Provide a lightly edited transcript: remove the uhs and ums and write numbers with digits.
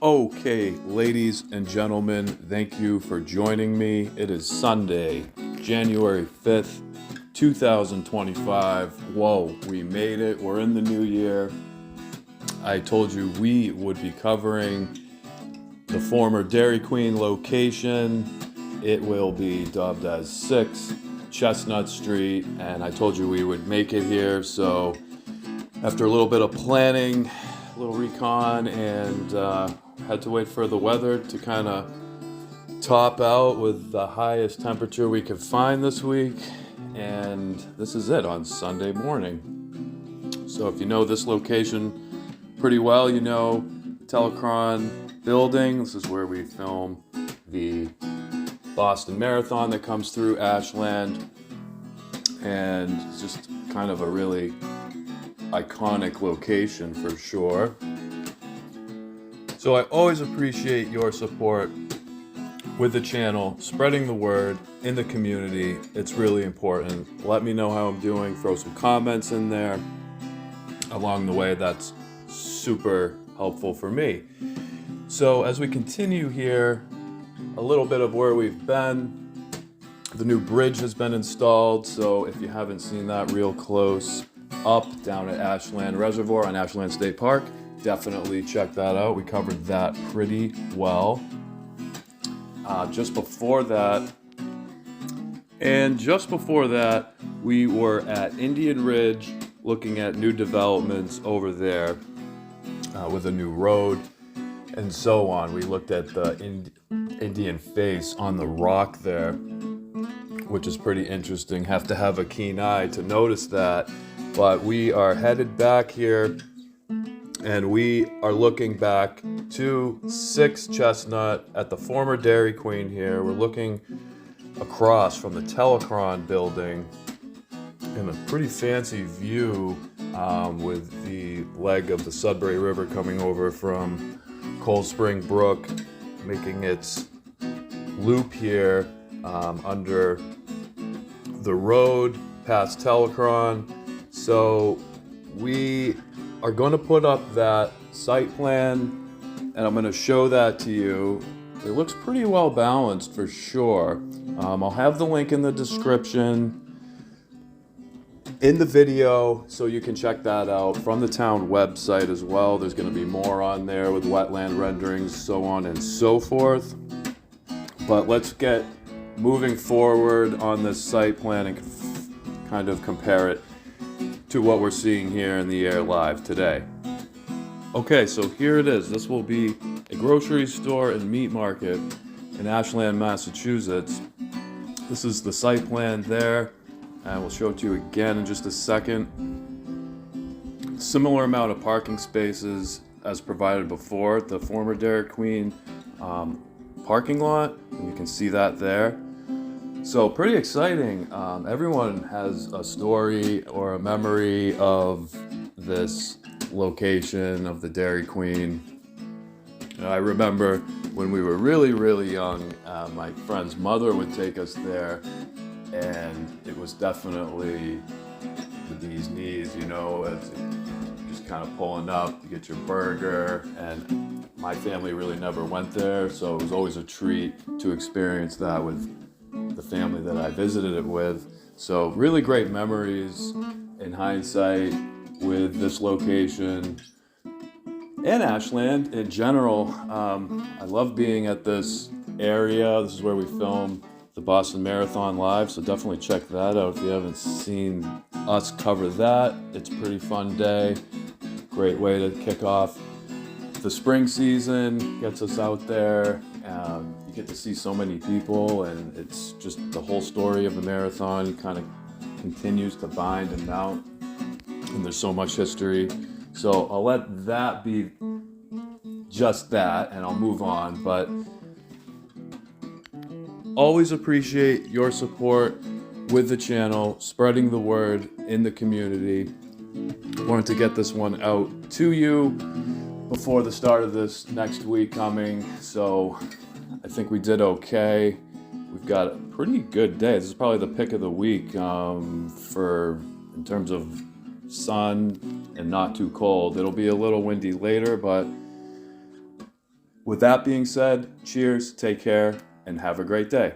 Okay, ladies and gentlemen, thank you for joining me. It is Sunday, January 5th, 2025. Whoa, we made it. We're in the new year. I told you we would be covering the former Dairy Queen location. It will be dubbed as 6 Chestnut Street, and I told you we would make it here. So after a little bit of planning, a little recon, and had to wait for the weather to kind of top out with the highest temperature we could find this week. And this is it on Sunday morning. So if you know this location pretty well, you know the Telecron building. This is where we film the Boston Marathon that comes through Ashland. And it's just kind of a really iconic location for sure. So I always appreciate your support with the channel, spreading the word in the community. It's really important. Let me know how I'm doing. Throw some comments in there along the way. That's super helpful for me. So as we continue here, a little bit of where we've been. The new bridge has been installed. So if you haven't seen that real close up down at Ashland Reservoir on Ashland State Park, definitely check that out. We covered that pretty well. Just before that, we were at Indian Ridge looking at new developments over there with a new road and so on. We looked at the Indian face on the rock there, which is pretty interesting. Have to have a keen eye to notice that. But we are headed back here, and we are looking back to 6 Chestnut at the former Dairy Queen here. We're looking across from the Telecron building in a pretty fancy view with the leg of the Sudbury River coming over from Cold Spring Brook, making its loop here under the road past Telecron. So we are going to put up that site plan, and I'm going to show that to you. It looks pretty well balanced for sure. I'll have the link in the description in the video, so you can check that out from the town website as well. There's going to be more on there with wetland renderings, so on and so forth. But let's get moving forward on this site plan and kind of compare it to what we're seeing here in the air live today. Okay, so here it is. This will be a grocery store and meat market in Ashland, Massachusetts. This is the site plan there, and we'll show it to you again in just a second. Similar amount of parking spaces as provided before at the former Dairy Queen parking lot, and you can see that there. So pretty exciting. Everyone has a story or a memory of this location of the Dairy Queen. I remember when we were really, really young, my friend's mother would take us there, and it was definitely the bee's knees, you know, as just kind of pulling up to get your burger. And my family really never went there, so it was always a treat to experience that with the family that I visited it with. So really great memories in hindsight with this location and Ashland in general. I love being at this area. This is where we filmed the Boston Marathon live, so definitely check that out if you haven't seen us cover that. It's a pretty fun day. Great way to kick off the spring season, gets us out there. You get to see so many people, and it's just the whole story of the marathon. It kind of continues to bind and mount, and there's so much history. So I'll let that be just that, and I'll move on. But always appreciate your support with the channel, spreading the word in the community. Wanted to get this one out to you before the start of this next week coming, so I think we did okay. We've got a pretty good day. This is probably the pick of the week in terms of sun and not too cold. It'll be a little windy later, but With that being said, cheers, take care, and have a great day.